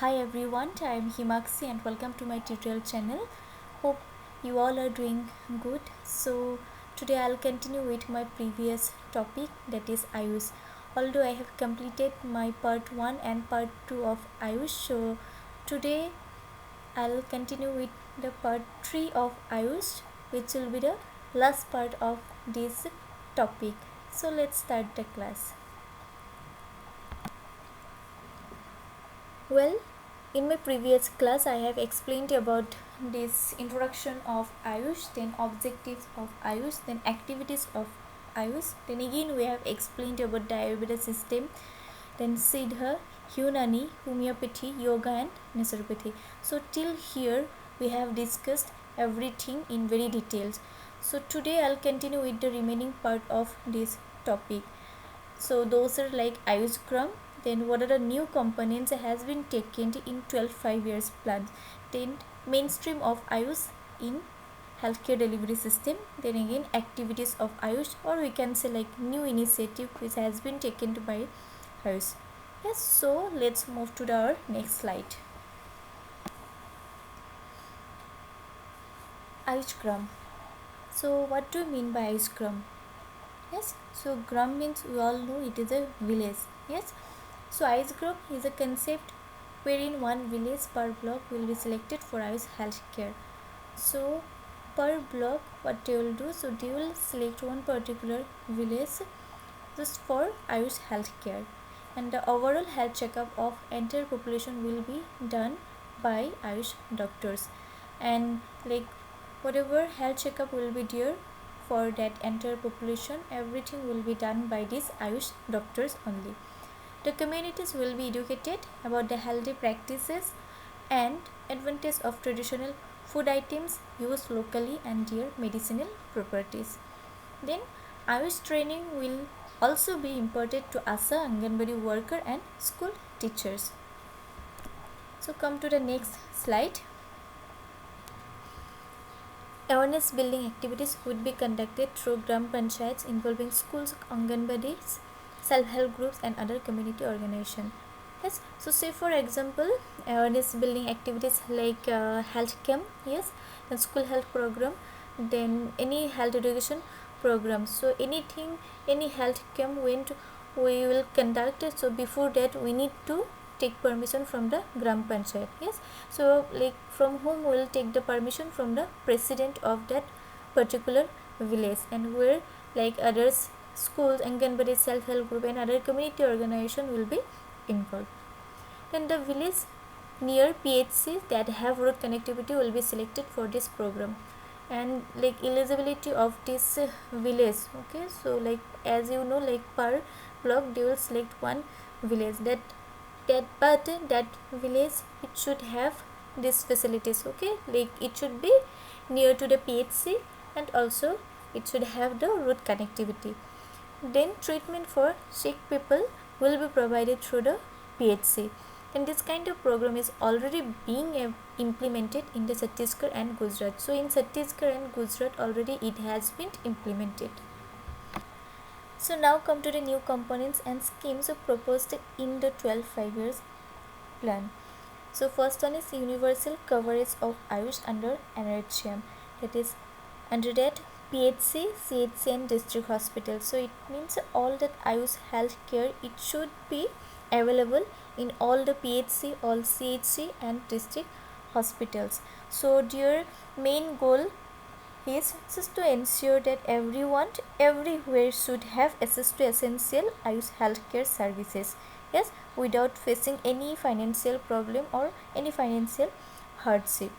Hi everyone, I am Himakshi and welcome to my tutorial channel. Hope you all are doing good. So today I'll continue with my previous topic, that is Ayush. Although I have completed my part 1 and part 2 of Ayush, so today I'll continue with the part 3 of Ayush, which will be the last part of this topic. So let's start the class. Well, in my previous class I have explained about this introduction of Ayush, then objectives of Ayush, then activities of Ayush, then again we have explained about the Ayurveda system, then Siddha, Unani, homeopathy, yoga and naturopathy. So till here we have discussed everything in very details. So today I'll continue with the remaining part of this topic. So those are like Ayush Kram. Then what are the new components has been taken in 12 5 years plans. Then mainstream of Ayush in healthcare delivery system. Then again activities of Ayush, or we can say like new initiative which has been taken by Ayush. Yes, so let's move to our next slide. Ayush Kram. So what do you mean by Ayush Kram? Yes, so Gram means we all know it is a village. Yes, so Ayush Gram is a concept wherein one village per block will be selected for Ayush healthcare. So per block, what they will do? So they will select one particular village just for Ayush healthcare, and the overall health checkup of entire population will be done by Ayush doctors, and like whatever health checkup will be there for that entire population, everything will be done by these Ayush doctors only. The communities will be educated about the healthy practices and advantage of traditional food items used locally and their medicinal properties. Then Ayush training will also be imparted to ASA, Anganwadi worker and school teachers. So come to the next slide. Awareness building activities would be conducted through Gram Panchayats involving schools, Anganwadis, self-help groups and other community organizations. Yes, so say for example awareness building activities like health camp, yes, then school health program, then any health education program. So anything, any health camp when we will conduct it, so before that we need to take permission from the Gram Panchayat. Yes, so like from whom we will take the permission? From the president of that particular village, and where like others schools, Anganwadi, self-help group and other community organization will be involved. Then the village near PHC that have road connectivity will be selected for this program, and like eligibility of this village. Okay, so like as you know, like per block they will select one village, but that village it should have these facilities. Okay, like it should be near to the PHC and also it should have the road connectivity. Then treatment for sick people will be provided through the PHC, and this kind of program is already being implemented in the Chhattisgarh and Gujarat. So in Chhattisgarh and Gujarat already it has been implemented. So now come to the new components and schemes proposed in the 12 5 years plan. So first one is universal coverage of Ayush under NRHM, that is under that PHC, CHC and district hospital. So it means all that Ayush healthcare it should be available in all the PHC, all CHC and district hospitals. So their main goal is just to ensure that everyone everywhere should have access to essential Ayush healthcare services, yes, without facing any financial problem or any financial hardship.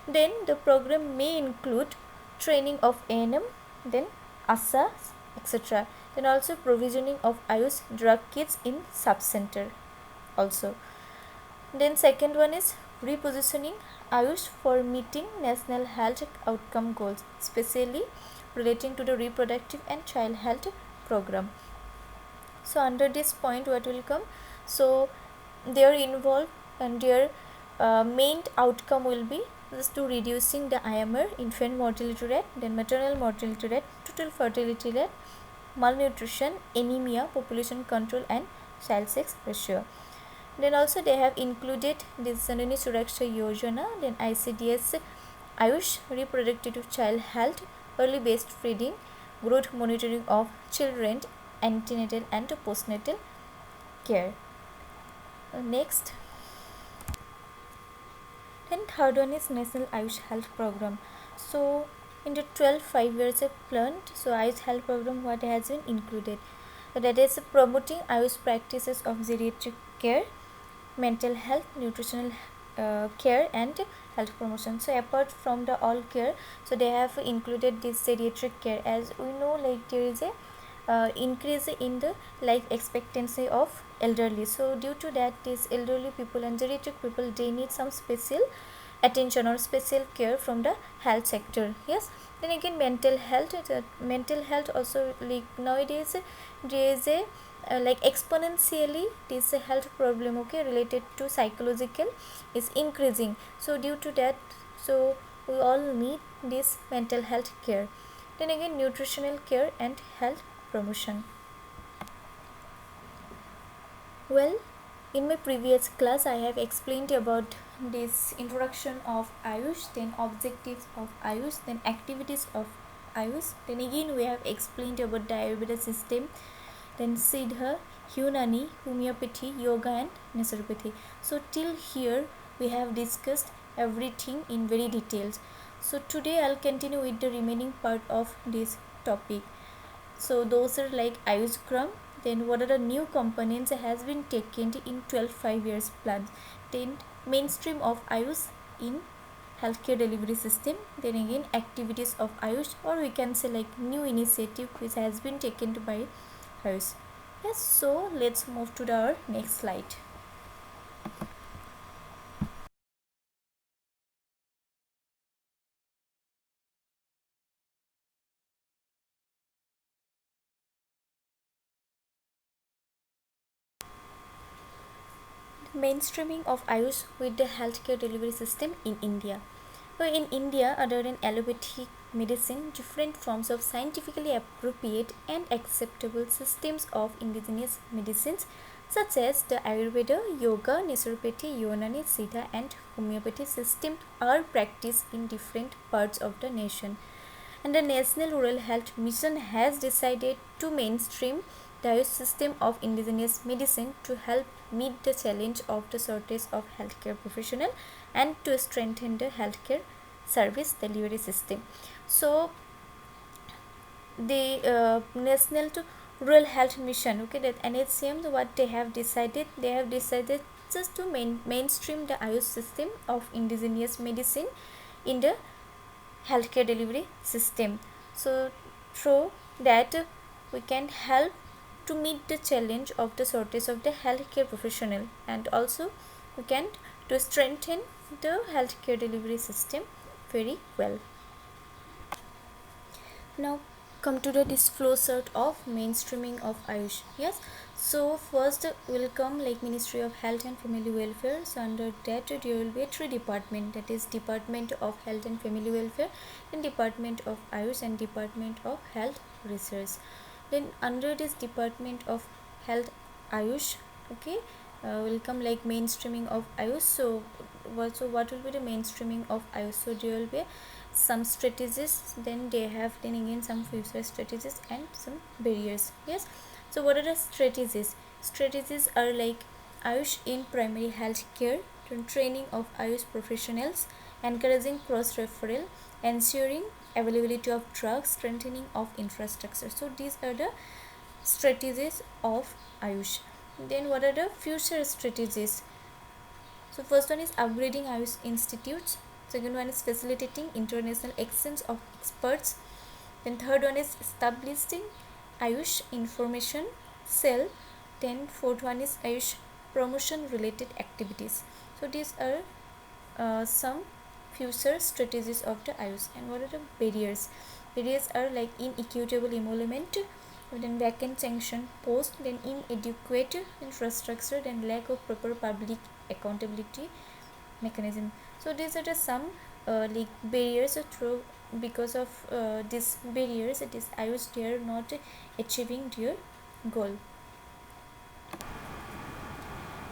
Then the program may include training of ANM, then ASA, etc. Then also provisioning of Ayush drug kits in sub-center also. Then second one is repositioning Ayush for meeting national health outcome goals, especially relating to the reproductive and child health program. So under this point what will come? So they are involved, and their main outcome will be just to reducing the IMR, infant mortality rate, then maternal mortality rate, total fertility rate, malnutrition, anemia, population control and child sex ratio. Then also they have included this Janani Suraksha Yojana, then ICDS, Ayush, reproductive child health, early based feeding, growth monitoring of children, antenatal and postnatal care. Next, then third one is National Ayush Health Program. So in the 12 5 years plan, so Ayush Health Program what has been included, so that is promoting Ayush practices of geriatric care, mental health, nutritional care and health promotion. So apart from the all care, so they have included this geriatric care. As we know, like there is a increase in the life expectancy of elderly, so due to that these elderly people and geriatric people, they need some special attention or special care from the health sector. Yes, then again mental health also, like nowadays there is a like exponentially this health problem, okay, related to psychological is increasing. So due to that, so we all need this mental health care. Then again nutritional care and health promotion. Well, in my previous class I have explained about this introduction of Ayush, then objectives of Ayush, then activities of Ayush. Then again we have explained about the Ayurveda system, then Siddha, Unani, homeopathy, yoga and naturopathy. So till here we have discussed everything in very details. So today I'll continue with the remaining part of this topic. So those are like Ayush Gram. Then what are the new components has been taken in 12 5 years plan. Then mainstream of Ayush in healthcare delivery system. Then again activities of Ayush, or we can say like new initiative which has been taken by Ayush. Yes, so let's move to our next slide. Mainstreaming of Ayush with the healthcare delivery system in India. So in India, other than allopathic medicine, different forms of scientifically appropriate and acceptable systems of indigenous medicines such as the Ayurveda, Yoga, Naturopathy, Unani, Siddha and homeopathy system are practiced in different parts of the nation. And the National Rural Health Mission has decided to mainstream the Ayush system of indigenous medicine to help meet the challenge of the shortage of healthcare professional and to strengthen the healthcare service delivery system. So the National Rural Health Mission, okay, that NHCM, what they have decided just to mainstream the Ayush system of indigenous medicine in the healthcare delivery system. So through that we can help to meet the challenge of the shortage of the healthcare professional, and also we can to strengthen the healthcare delivery system very well. Now come to the this flow chart of mainstreaming of Ayush. Yes, so first will come like Ministry of Health and Family Welfare. So under that there will be three department, that is Department of Health and Family Welfare, then Department of Ayush and Department of Health Research. Then under this Department of Health Ayush, okay, will come like mainstreaming of Ayush. So what will be the mainstreaming of Ayush? So there will be some strategies, then they have then again some future strategies and some barriers. Yes, so what are the strategies are like Ayush in primary health care, training of Ayush professionals, encouraging cross referral, ensuring availability of drugs, strengthening of infrastructure. So these are the strategies of Ayush. Then what are the future strategies? So first one is upgrading Ayush institutes. Second one is facilitating international exchange of experts. Then third one is establishing Ayush information cell. Then fourth one is Ayush promotion related activities. So these are some future strategies of the Ayush. And what are the barriers? Barriers are like inequitable emolument, then vacant sanction post, then inadequate infrastructure, then lack of proper public accountability mechanism. So these are the some like barriers through, because of these barriers it is Ayush they are not achieving their goal.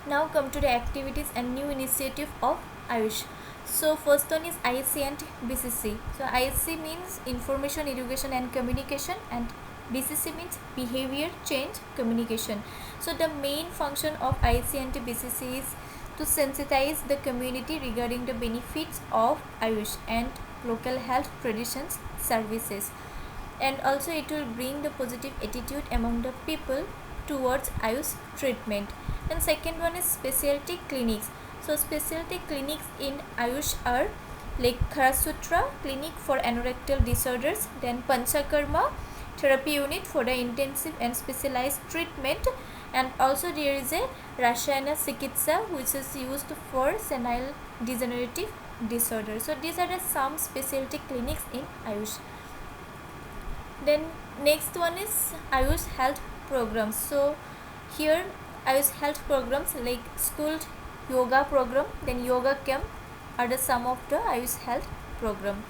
Now come to the activities and new initiative of Ayush. So first one is IC and BCC. So IC means information, education and communication, and BCC means behavior change communication. So the main function of IC and BCC is to sensitize the community regarding the benefits of Ayush and local health traditions services, and also it will bring the positive attitude among the people towards Ayush treatment. And second one is specialty clinics. So specialty clinics in Ayush are like Kharasutra clinic for anorectal disorders, then Panchakarma therapy unit for the intensive and specialized treatment, and also there is a Rashayana Chikitsa which is used for senile degenerative disorder. So these are the some specialty clinics in Ayush. Then next one is Ayush health programs. So here Ayush health programs like school yoga program, then yoga camp are the some of the Ayush health program.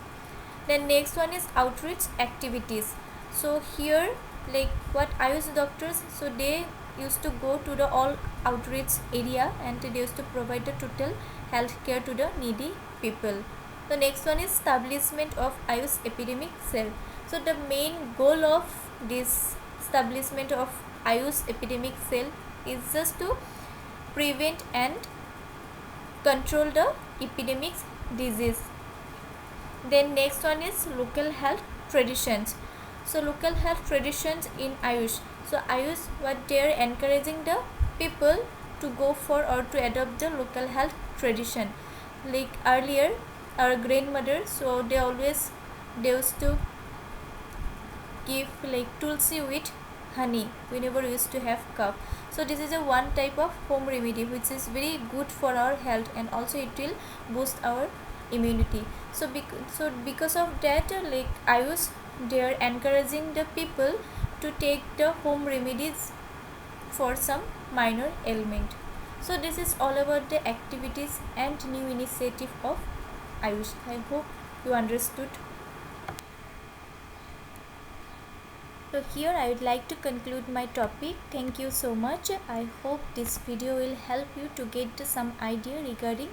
Then next one is outreach activities. So here like what Ayush doctors, so they used to go to the all outreach area and they used to provide the total health care to the needy people. The next one is establishment of Ayush epidemic cell. So the main goal of this establishment of Ayush epidemic cell is just to prevent and control the epidemics disease. Then next one is local health traditions. So local health traditions in Ayush. So Ayush, what they are encouraging the people to go for or to adopt the local health tradition. Like earlier our grandmother, so they used to give like tulsi with honey whenever we used to have cough. So this is a one type of home remedy which is very good for our health, and also it will boost our immunity. So because of that, like Ayush, they are encouraging the people to take the home remedies for some minor ailment. So this is all about the activities and new initiative of Ayush. I hope you understood. So here I would like to conclude my topic. Thank you so much. I hope this video will help you to get some idea regarding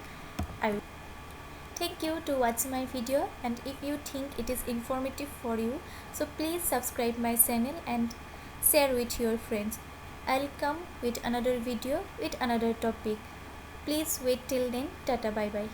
Ayush. Thank you to watch my video, and if you think it is informative for you, so please subscribe my channel and share with your friends. I'll come with another video with another topic. Please wait till then. Tata, bye bye.